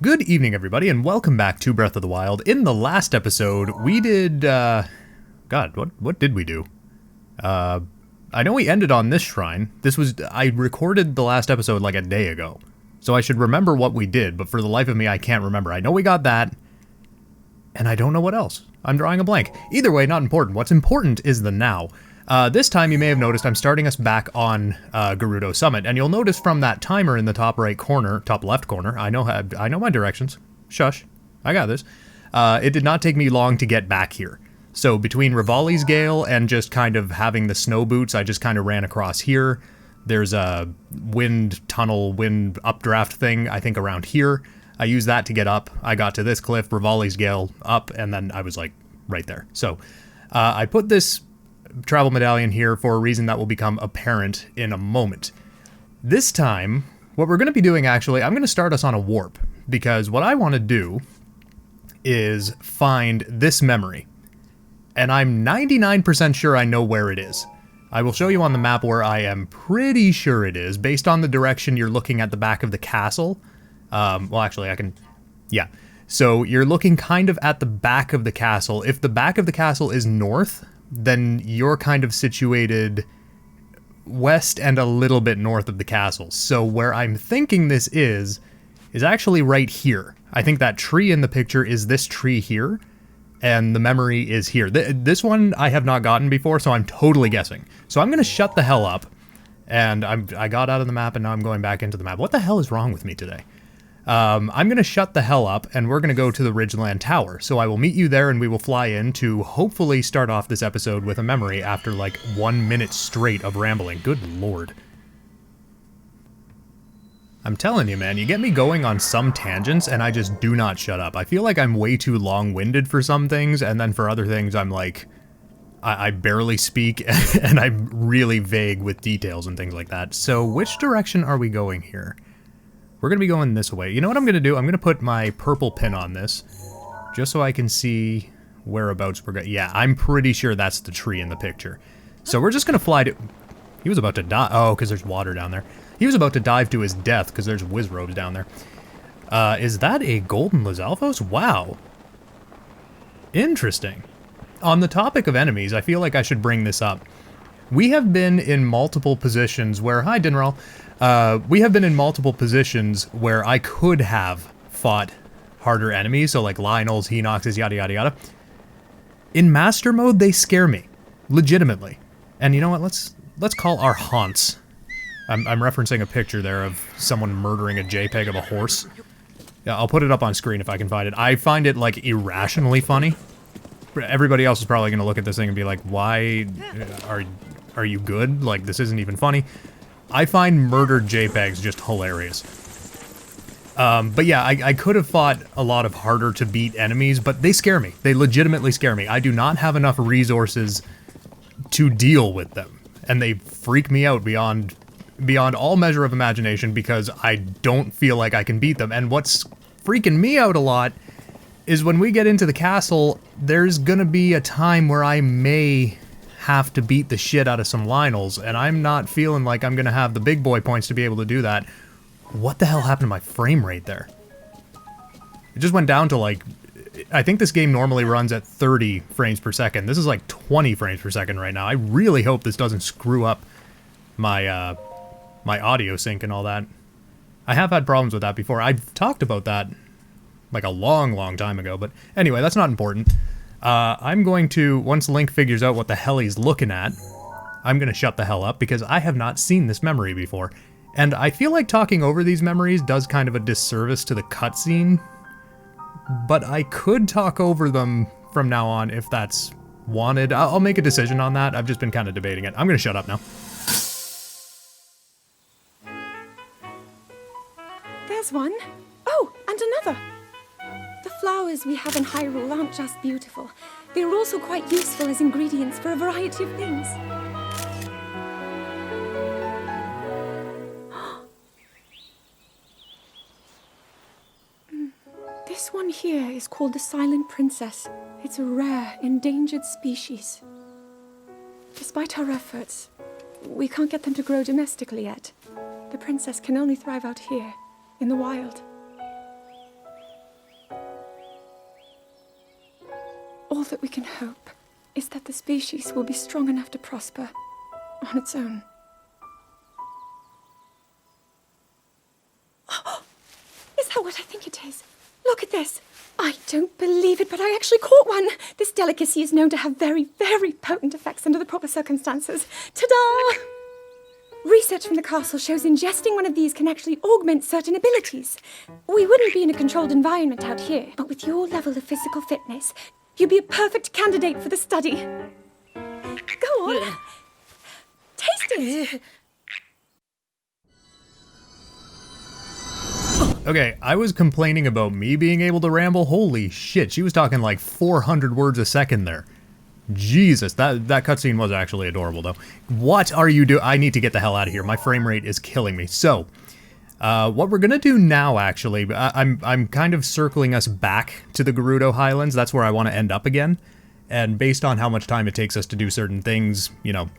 Good evening, everybody, and welcome back to Breath of the Wild. In the last episode, we did, God, what did we do? I know we ended on this shrine. I recorded the last episode like a day ago, so I should remember what we did, but for the life of me, I can't remember. I know we got that, and I don't know what else. I'm drawing a blank. Either way, not important. What's important is the now. This time, you may have noticed I'm starting us back on Gerudo Summit, and you'll notice from that timer in the top right corner, top left corner, I know my directions. Shush, I got this. It did not take me long to get back here. So between Rivali's Gale and just kind of having the snow boots, I just kind of ran across here. There's a wind updraft thing, I think, around here. I used that to get up. I got to this cliff, Rivali's Gale, up, and then I was like right there. So I put this travel medallion here for a reason that will become apparent in a moment. This time, what we're going to be doing, actually, I'm going to start us on a warp, because what I want to do is find this memory, and I'm 99% sure I know where it is. I will show you on the map where I am pretty sure it is, based on the direction you're looking at the back of the castle. Well, actually, yeah. So you're looking kind of at the back of the castle. If the back of the castle is north, then you're kind of situated west and a little bit north of the castle. So where I'm thinking this is actually right here. I think that tree in the picture is this tree here, and the memory is here. This one I have not gotten before, so I'm totally guessing. So I'm going to shut the hell up, and I got out of the map, and now I'm going back into the map. What the hell is wrong with me today? I'm going to shut the hell up, and we're going to go to the Ridgeland Tower. So I will meet you there, and we will fly in to hopefully start off this episode with a memory after like 1 minute straight of rambling. Good lord. I'm telling you, man, you get me going on some tangents, and I just do not shut up. I feel like I'm way too long-winded for some things, and then for other things, I'm like, I barely speak, and I'm really vague with details and things like that. So which direction are we going here? We're going to be going this way. You know what I'm going to do? I'm going to put my purple pin on this, just so I can see whereabouts we're going. Yeah, I'm pretty sure that's the tree in the picture. So we're just going to fly to... He was about to die. Oh, because there's water down there. He was about to dive to his death, because there's Wizrobes down there. Is that a golden Lizalfos? Wow. Interesting. On the topic of enemies, I feel like I should bring this up. We have been in multiple positions where... Hi, Dinral. We have been in multiple positions where I could have fought harder enemies, so like Lionels, Hinoxes, yada yada yada. In Master Mode, they scare me. Legitimately. And you know what, let's call our haunts. I'm referencing a picture there of someone murdering a JPEG of a horse. Yeah, I'll put it up on screen if I can find it. I find it, like, irrationally funny. Everybody else is probably going to look at this thing and be like, why are you good? Like, this isn't even funny. I find murdered JPEGs just hilarious. But yeah, I could have fought a lot of harder to beat enemies, but they scare me. They legitimately scare me. I do not have enough resources to deal with them, and they freak me out beyond all measure of imagination because I don't feel like I can beat them. And what's freaking me out a lot is when we get into the castle, there's gonna be a time where I may have to beat the shit out of some Lionels, and I'm not feeling like I'm gonna have the big boy points to be able to do that. What the hell happened to my frame rate there? It just went down to like, I think this game normally runs at 30 frames per second. This is like 20 frames per second right now. I really hope this doesn't screw up my my audio sync and all that. I have had problems with that before. I've talked about that like a long time ago, but anyway, that's not important. I'm going to, once Link figures out what the hell he's looking at, I'm going to shut the hell up because I have not seen this memory before. And I feel like talking over these memories does kind of a disservice to the cutscene, but I could talk over them from now on if that's wanted. I'll make a decision on that. I've just been kind of debating it. I'm going to shut up now. There's one. Oh, and another. The flowers we have in Hyrule aren't just beautiful. They're also quite useful as ingredients for a variety of things. This one here is called the Silent Princess. It's a rare, endangered species. Despite our efforts, we can't get them to grow domestically yet. The princess can only thrive out here, in the wild. all that we can hope is that the species will be strong enough to prosper on its own. Is that what I think it is? Look at this. I don't believe it, but I actually caught one. This delicacy is known to have very, very potent effects under the proper circumstances. Ta-da! Research from the castle shows ingesting one of these can actually augment certain abilities. We wouldn't be in a controlled environment out here, but with your level of physical fitness, you'd be a perfect candidate for the study. Go on. Taste it. Okay, I was complaining about me being able to ramble. Holy shit, she was talking like 400 words a second there. Jesus, that cutscene was actually adorable, though. What are you doing? I need to get the hell out of here. My frame rate is killing me. So, what we're gonna do now, actually, I'm kind of circling us back to the Gerudo Highlands. That's where I want to end up again. And based on how much time it takes us to do certain things, you know,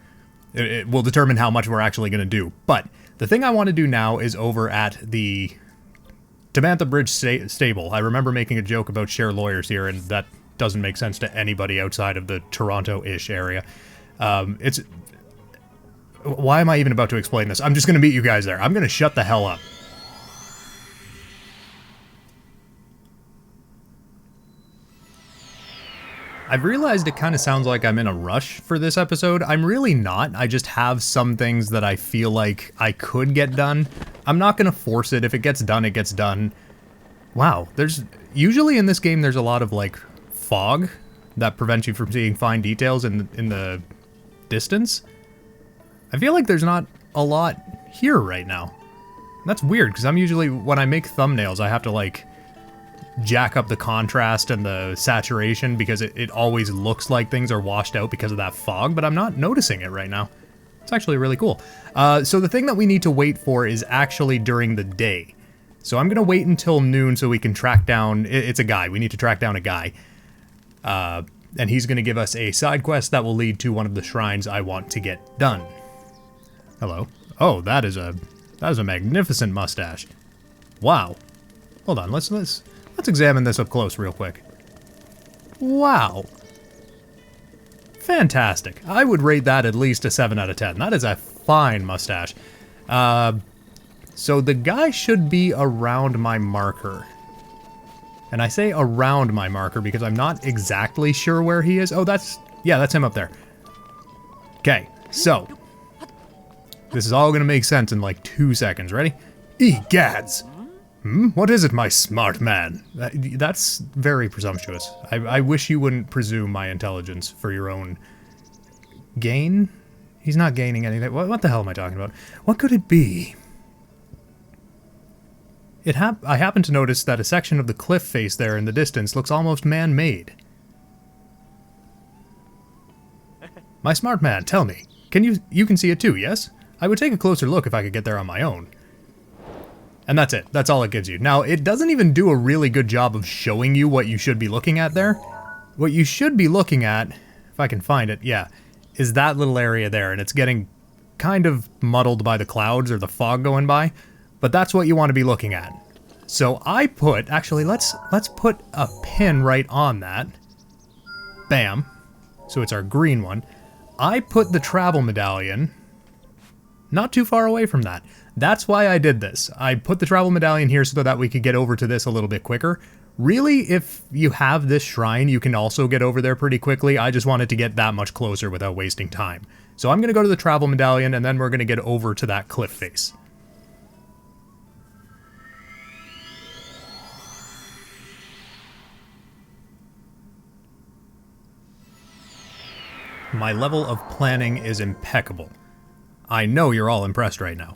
it will determine how much we're actually gonna do. But the thing I want to do now is over at the Samantha Bridge stable. I remember making a joke about share lawyers here, and that doesn't make sense to anybody outside of the Toronto-ish area. Why am I even about to explain this? I'm just going to meet you guys there. I'm going to shut the hell up. I've realized it kind of sounds like I'm in a rush for this episode. I'm really not. I just have some things that I feel like I could get done. I'm not going to force it. If it gets done, it gets done. Wow, usually in this game there's a lot of like fog that prevents you from seeing fine details in the distance. I feel like there's not a lot here right now. That's weird, because I'm usually, when I make thumbnails, I have to like jack up the contrast and the saturation because it always looks like things are washed out because of that fog, but I'm not noticing it right now. It's actually really cool. So the thing that we need to wait for is actually during the day. So I'm going to wait until noon so we can track down, it's a guy, we need to track down a guy. And he's going to give us a side quest that will lead to one of the shrines I want to get done. Hello. Oh, that is a magnificent mustache. Wow. Hold on, let's examine this up close real quick. Wow. Fantastic. I would rate that at least a 7 out of 10. That is a fine mustache. So the guy should be around my marker. And I say around my marker because I'm not exactly sure where he is. Oh, that's him up there. Okay, so this is all gonna make sense in like 2 seconds. Ready? Egads! What is it, my smart man? That's very presumptuous. I wish you wouldn't presume my intelligence for your own gain. He's not gaining anything. What the hell am I talking about? What could it be? I happen to notice that a section of the cliff face there in the distance looks almost man-made. My smart man, tell me. You can see it too, yes? I would take a closer look if I could get there on my own. And that's it. That's all it gives you. Now, it doesn't even do a really good job of showing you what you should be looking at there. What you should be looking at, if I can find it, yeah, is that little area there, and it's getting kind of muddled by the clouds or the fog going by, but that's what you want to be looking at. So actually, let's put a pin right on that. Bam. So it's our green one. I put the travel medallion not too far away from that. That's why I did this. I put the travel medallion here so that we could get over to this a little bit quicker. Really, if you have this shrine, you can also get over there pretty quickly. I just wanted to get that much closer without wasting time. So I'm going to go to the travel medallion, and then we're going to get over to that cliff face. My level of planning is impeccable. I know you're all impressed right now.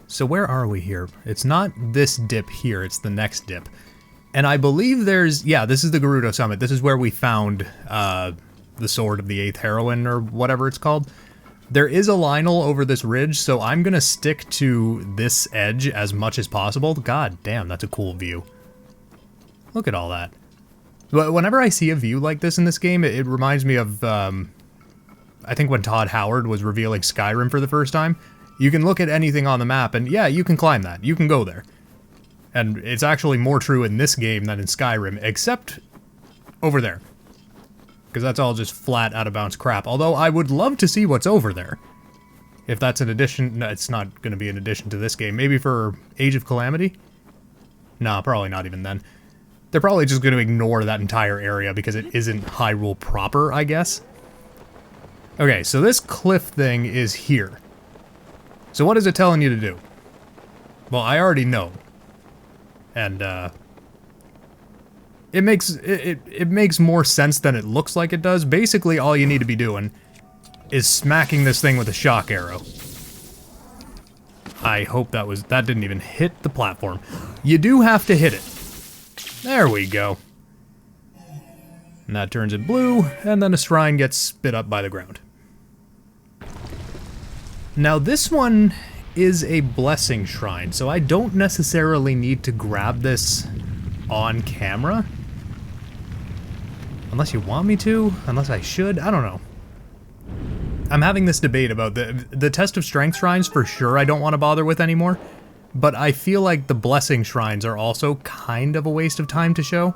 So where are we here? It's not this dip here, it's the next dip. And I believe this is the Gerudo Summit. This is where we found the sword of the 8th heroine, or whatever it's called. There is a Lionel over this ridge, so I'm gonna stick to this edge as much as possible. God damn, that's a cool view. Look at all that. Whenever I see a view like this in this game, it reminds me of, I think when Todd Howard was revealing Skyrim for the first time. You can look at anything on the map, and yeah, you can climb that. You can go there. And it's actually more true in this game than in Skyrim, except over there. Because that's all just flat, out-of-bounds crap. Although, I would love to see what's over there. If that's an addition... No, it's not going to be an addition to this game. Maybe for Age of Calamity? Nah, probably not even then. They're probably just going to ignore that entire area because it isn't Hyrule proper, I guess. Okay, so this cliff thing is here. So what is it telling you to do? Well, I already know. And, it makes more sense than it looks like it does. Basically, all you need to be doing is smacking this thing with a shock arrow. I hope that didn't even hit the platform. You do have to hit it. There we go. And that turns it blue, and then a shrine gets spit up by the ground. Now this one is a blessing shrine, so I don't necessarily need to grab this on camera. Unless you want me to, unless I should, I don't know. I'm having this debate about the Test of Strength shrines for sure I don't want to bother with anymore, but I feel like the blessing shrines are also kind of a waste of time to show.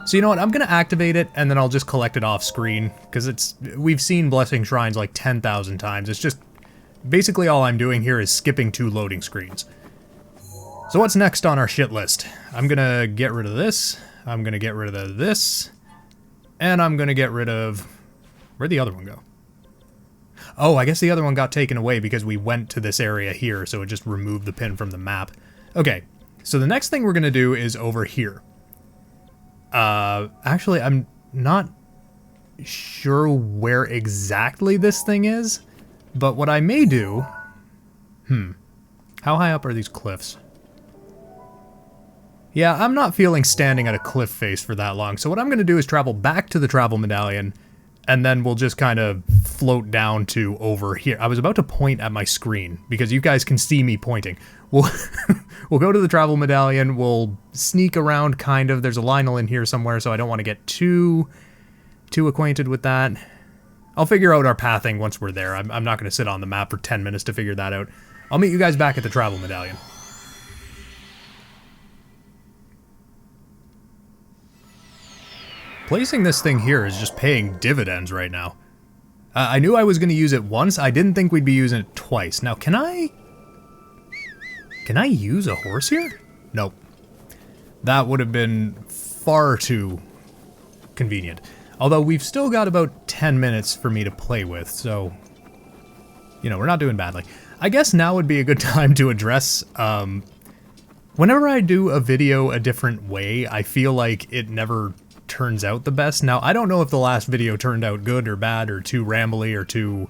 So you know what, I'm going to activate it and then I'll just collect it off screen, because we've seen blessing shrines like 10,000 times. It's just, basically all I'm doing here is skipping 2 loading screens. So what's next on our shit list? I'm going to get rid of this, I'm going to get rid of this, and I'm going to get rid of... Where'd the other one go? Oh, I guess the other one got taken away because we went to this area here, so it just removed the pin from the map. Okay, so the next thing we're going to do is over here. Actually, I'm not sure where exactly this thing is, but what I may do... How high up are these cliffs? Yeah, I'm not feeling standing at a cliff face for that long, so what I'm going to do is travel back to the travel medallion, and then we'll just kind of float down to over here. I was about to point at my screen, because you guys can see me pointing. We'll go to the travel medallion, we'll sneak around, kind of. There's a Lionel in here somewhere, so I don't want to get too acquainted with that. I'll figure out our pathing once we're there. I'm not going to sit on the map for 10 minutes to figure that out. I'll meet you guys back at the travel medallion. Placing this thing here is just paying dividends right now. I knew I was going to use it once. I didn't think we'd be using it twice. Now, can I use a horse here? Nope. That would have been far too convenient. Although we've still got about 10 minutes for me to play with, so... You know, we're not doing badly. I guess now would be a good time to address, whenever I do a video a different way, I feel like it never turns out the best. Now, I don't know if the last video turned out good or bad or too rambly or too,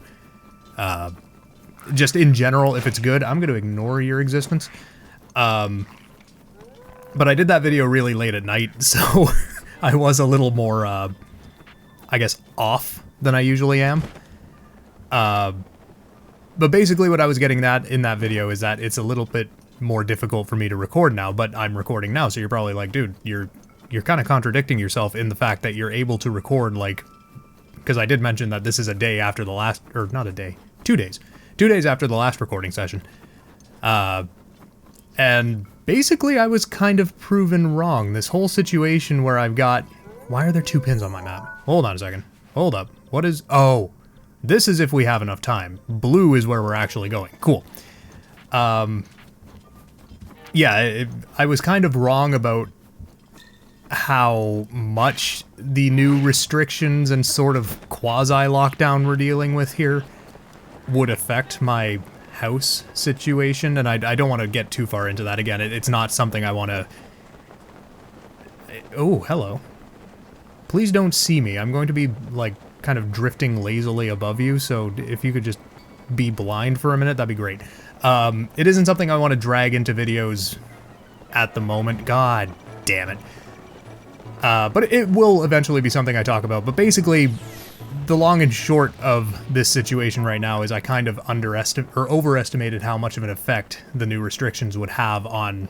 just in general, if it's good, I'm going to ignore your existence. But I did that video really late at night, so I was a little more, I guess, off than I usually am. But basically what I was getting at in that video is that it's a little bit more difficult for me to record now, but I'm recording now, so you're probably like, dude, you're kind of contradicting yourself in the fact that you're able to record, like, because I did mention that this is a day after the last, or not a day, 2 days. 2 days after the last recording session. And basically I was kind of proven wrong. This whole situation where I've got, why are there 2 pins on my map? Hold on a second. Hold up. What is, oh, this is if we have enough time. Blue is where we're actually going. Cool. Yeah, I was kind of wrong about how much the new restrictions and sort of quasi-lockdown we're dealing with here would affect my house situation, and I don't want to get too far into that again. It's not something I want to... Oh, hello. Please don't see me. I'm going to be, like, kind of drifting lazily above you, so if you could just be blind for a minute, that'd be great. It isn't something I want to drag into videos at the moment. God damn it. But it will eventually be something I talk about. But basically, the long and short of this situation right now is I kind of overestimated how much of an effect the new restrictions would have on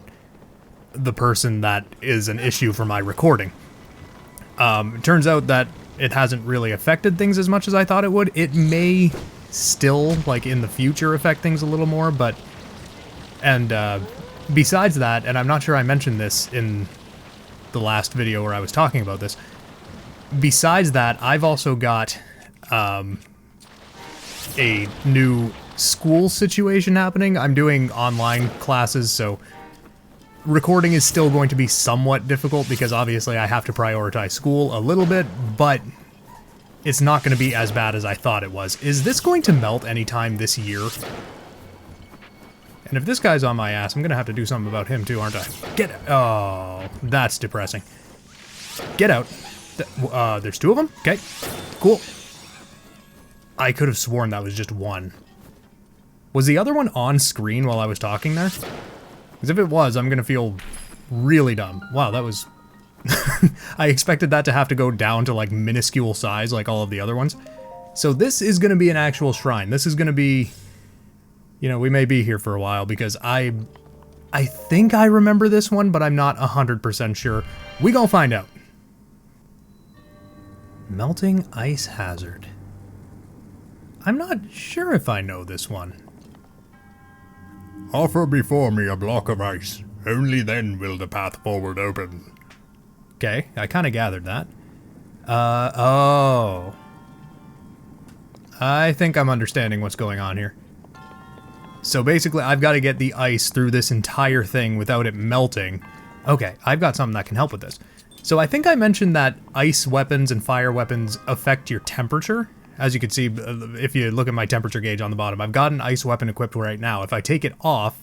the person that is an issue for my recording. It turns out that it hasn't really affected things as much as I thought it would. It may still, like, in the future affect things a little more, but... And, besides that, and I'm not sure I mentioned this in the last video where I was talking about this, besides that, I've also got a new school situation happening. I'm doing online classes, so recording is still going to be somewhat difficult because obviously I have to prioritize school a little bit, but it's not going to be as bad as I thought it was. Is this going to melt anytime this year? And if this guy's on my ass, I'm going to have to do something about him too, aren't I? Get out. Oh, that's depressing. Get out. There's 2 of them? Okay, cool. I could have sworn that was just one. Was the other one on screen while I was talking there? Because if it was, I'm going to feel really dumb. Wow, that was... I expected that to have to go down to like minuscule size like all of the other ones. So this is going to be an actual shrine. This is going to be... You know, we may be here for a while because I think I remember this one, but I'm not 100% sure. We gonna find out. Melting ice hazard. I'm not sure if I know this one. Offer before me a block of ice. Only then will the path forward open. Okay, I kind of gathered that. Oh. I think I'm understanding what's going on here. So basically, I've got to get the ice through this entire thing without it melting. Okay, I've got something that can help with this. So I think I mentioned that ice weapons and fire weapons affect your temperature. As you can see, if you look at my temperature gauge on the bottom, I've got an ice weapon equipped right now. If I take it off,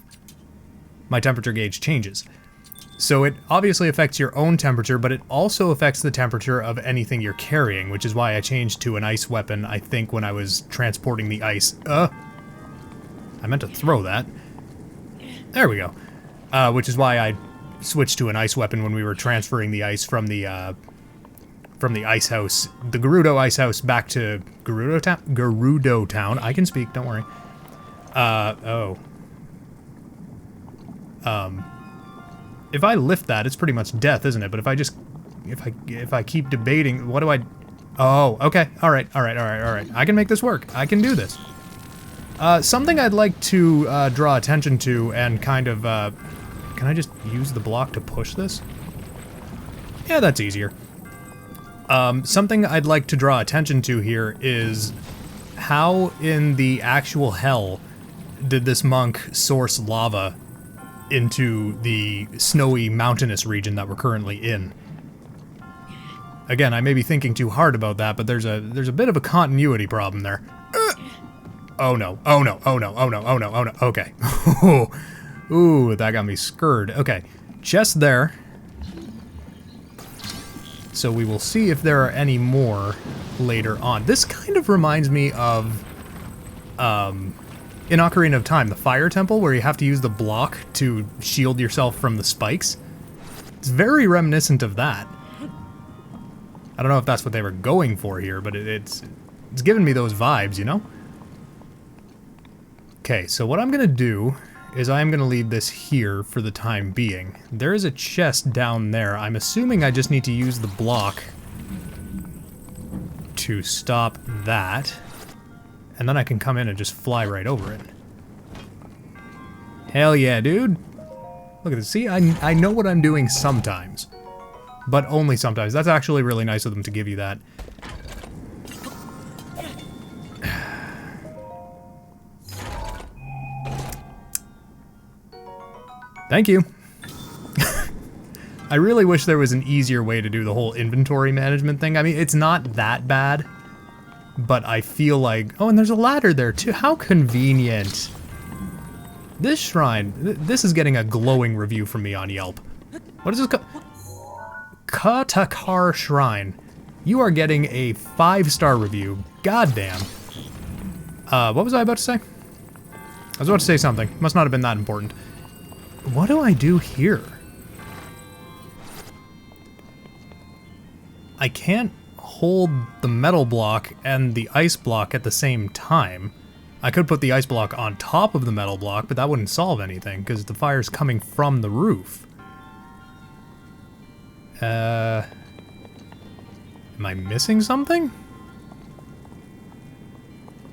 my temperature gauge changes. So it obviously affects your own temperature, but it also affects the temperature of anything you're carrying, which is why I changed to an ice weapon, I think, when I was transporting the ice. I meant to throw that. There we go. Which is why I switched to an ice weapon when we were transferring the ice from the ice house, the Gerudo ice house, back to Gerudo Town. I can speak, don't worry. If I lift that, it's pretty much death, isn't it? But if I just, if I keep debating, what do I? Oh, okay. All right. I can make this work. I can do this. Something I'd like to draw attention to and kind of, can I just use the block to push this? Yeah, that's easier. Something I'd like to draw attention to here is how in the actual hell did this monk source lava into the snowy mountainous region that we're currently in? Again, I may be thinking too hard about that, but there's a bit of a continuity problem there. Oh no, oh no, oh no, oh no, oh no, oh no, okay. Ooh, that got me scared. Okay, chest there. So we will see if there are any more later on. This kind of reminds me of, in Ocarina of Time, the Fire Temple, where you have to use the block to shield yourself from the spikes. It's very reminiscent of that. I don't know if that's what they were going for here, but it's giving me those vibes, you know? Okay, so what I'm gonna do is I'm gonna leave this here for the time being. There is a chest down there. I'm assuming I just need to use the block to stop that. And then I can come in and just fly right over it. Hell yeah, dude. Look at this. See, I know what I'm doing sometimes. But only sometimes. That's actually really nice of them to give you that. Thank you. I really wish there was an easier way to do the whole inventory management thing. I mean, it's not that bad, but I feel like... Oh, and there's a ladder there too. How convenient. This shrine, this is getting a glowing review from me on Yelp. What is this called? Katakar Shrine. You are getting a 5-star review. Goddamn. What was I about to say? I was about to say something. Must not have been that important. What do I do here? I can't hold the metal block and the ice block at the same time. I could put the ice block on top of the metal block, but that wouldn't solve anything because the fire's coming from the roof. Am I missing something?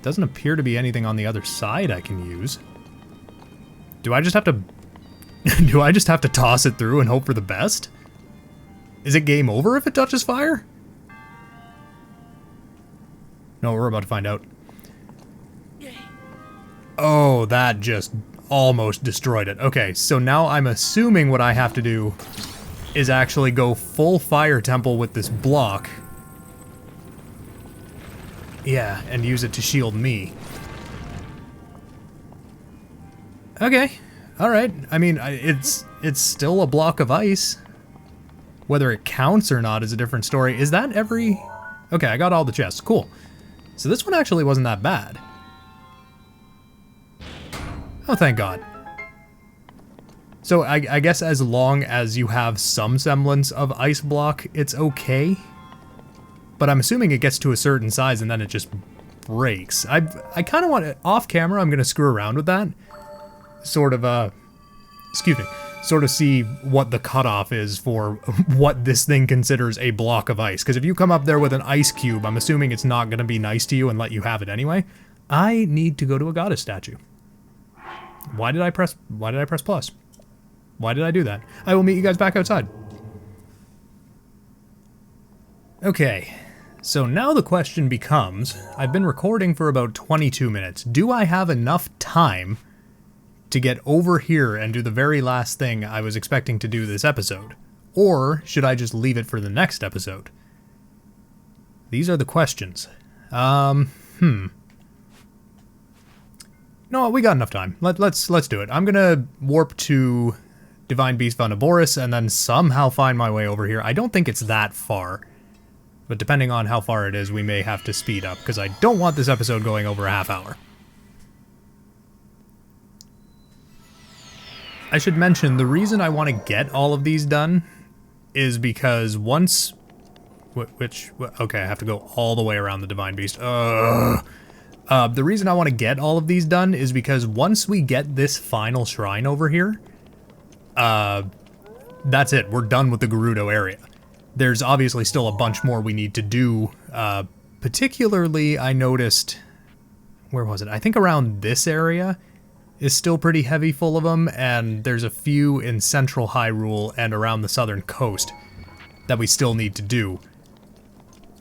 Doesn't appear to be anything on the other side I can use. Do I just have to... Do I just have to toss it through and hope for the best? Is it game over if it touches fire? No, we're about to find out. Oh, that just almost destroyed it. Okay, so now I'm assuming what I have to do is actually go full fire temple with this block. Yeah, and use it to shield me. Okay, alright. I mean, it's still a block of ice. Whether it counts or not is a different story. Is that every... Okay, I got all the chests. Cool. So this one actually wasn't that bad. Oh, thank God. So I guess as long as you have some semblance of ice block, it's okay. But I'm assuming it gets to a certain size and then it just breaks. I kind of want to... Off camera, I'm going to screw around with that. Sort of, excuse me. Sort of see what the cutoff is for what this thing considers a block of ice. Because if you come up there with an ice cube, I'm assuming it's not going to be nice to you and let you have it anyway. I need to go to a goddess statue. Why did I press plus? Why did I do that? I will meet you guys back outside. Okay, so now the question becomes, I've been recording for about 22 minutes. Do I have enough time to get over here and do the very last thing I was expecting to do this episode? Or should I just leave it for the next episode? These are the questions. No, we got enough time. Let's do it. I'm gonna warp to Divine Beast Vulniboris and then somehow find my way over here. I don't think it's that far, but depending on how far it is, we may have to speed up, because I don't want this episode going over a half hour. I should mention, the reason I want to get all of these done is because once... Okay, I have to go all the way around the Divine Beast. The reason I want to get all of these done is because once we get this final shrine over here, that's it. We're done with the Gerudo area. There's obviously still a bunch more we need to do. Particularly, I noticed... Where was it? I think around this area is still pretty heavy full of them, and there's a few in central Hyrule and around the southern coast that we still need to do.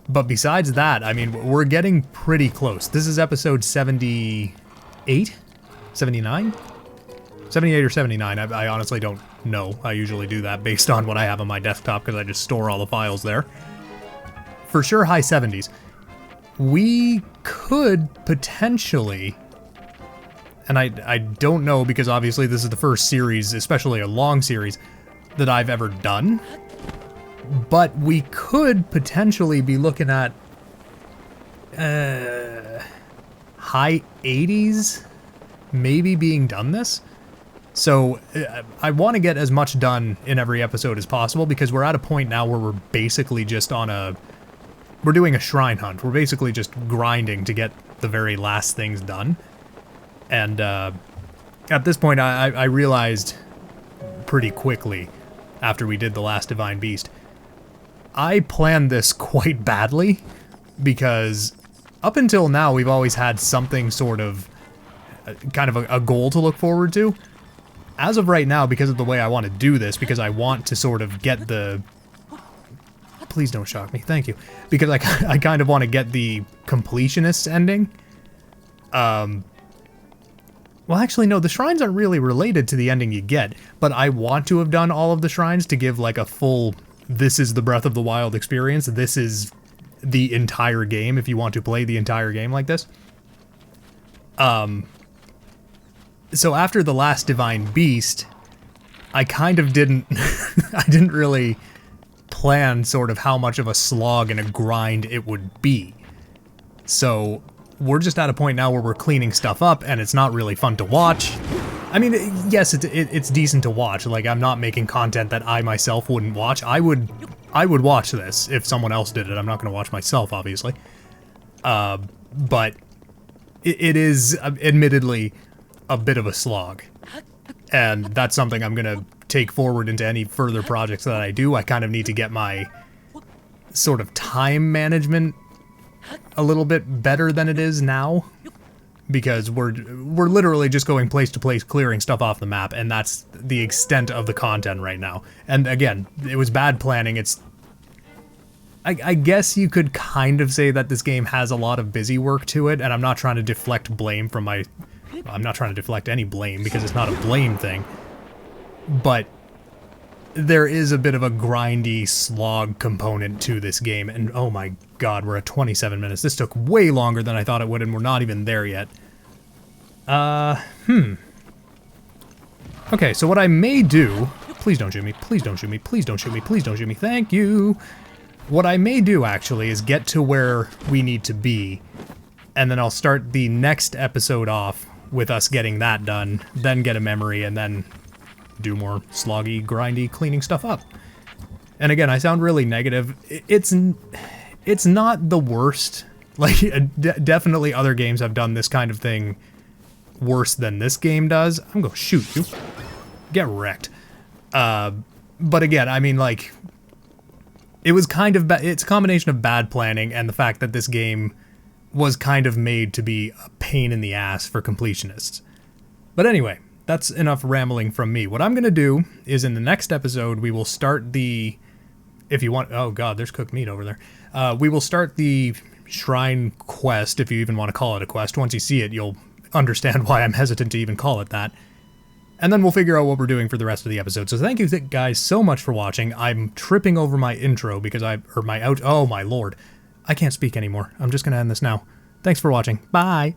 But besides that, I mean, we're getting pretty close. This is episode 78? 79? 78 or 79, I honestly don't know. I usually do that based on what I have on my desktop because I just store all the files there. For sure, high 70s. We could potentially... And I don't know, because obviously this is the first series, especially a long series, that I've ever done. But we could potentially be looking at high 80s, maybe being done this. So I want to get as much done in every episode as possible, because we're at a point now where we're basically just on a... We're doing a shrine hunt. We're basically just grinding to get the very last things done. And at this point, I realized pretty quickly, after we did the last Divine Beast, I planned this quite badly, because up until now, we've always had something sort of, kind of a goal to look forward to. As of right now, because of the way I want to do this, because I want to sort of get the... Please don't shock me, thank you. Because I kind of want to get the completionist ending. Well, actually, no, the shrines aren't really related to the ending you get, but I want to have done all of the shrines to give, like, a full, this is the Breath of the Wild experience, this is the entire game, if you want to play the entire game like this. So after the last Divine Beast, I kind of didn't, I didn't really plan sort of how much of a slog and a grind it would be. So... We're just at a point now where we're cleaning stuff up, and it's not really fun to watch. I mean, yes, it's decent to watch. Like, I'm not making content that I myself wouldn't watch. I would watch this if someone else did it. I'm not going to watch myself, obviously. But it is, admittedly, a bit of a slog. And that's something I'm going to take forward into any further projects that I do. I kind of need to get my sort of time management a little bit better than it is now, because we're literally just going place to place, clearing stuff off the map, and that's the extent of the content right now. And again, it was bad planning. I guess you could kind of say that this game has a lot of busy work to it, and I'm not trying to deflect blame from my... I'm not trying to deflect any blame, because it's not a blame thing. But there is a bit of a grindy slog component to this game, and oh my god, we're at 27 minutes. This took way longer than I thought it would, and we're not even there yet. Okay, so what I may do... Please don't shoot me, please don't shoot me, please don't shoot me, please don't shoot me, thank you! What I may do, actually, is get to where we need to be, and then I'll start the next episode off with us getting that done, then get a memory, and then do more sloggy, grindy, cleaning stuff up. And again, I sound really negative. It's not the worst. Like, definitely other games have done this kind of thing worse than this game does. I'm gonna shoot you. Get wrecked. But again, I mean, like... It was kind of it's a combination of bad planning and the fact that this game was kind of made to be a pain in the ass for completionists. But anyway, that's enough rambling from me. What I'm going to do is in the next episode, we will start the... If you want... Oh god, there's cooked meat over there. We will start the shrine quest, if you even want to call it a quest. Once you see it, you'll understand why I'm hesitant to even call it that. And then we'll figure out what we're doing for the rest of the episode. So thank you guys so much for watching. I'm tripping over my intro because oh my lord. I can't speak anymore. I'm just going to end this now. Thanks for watching. Bye.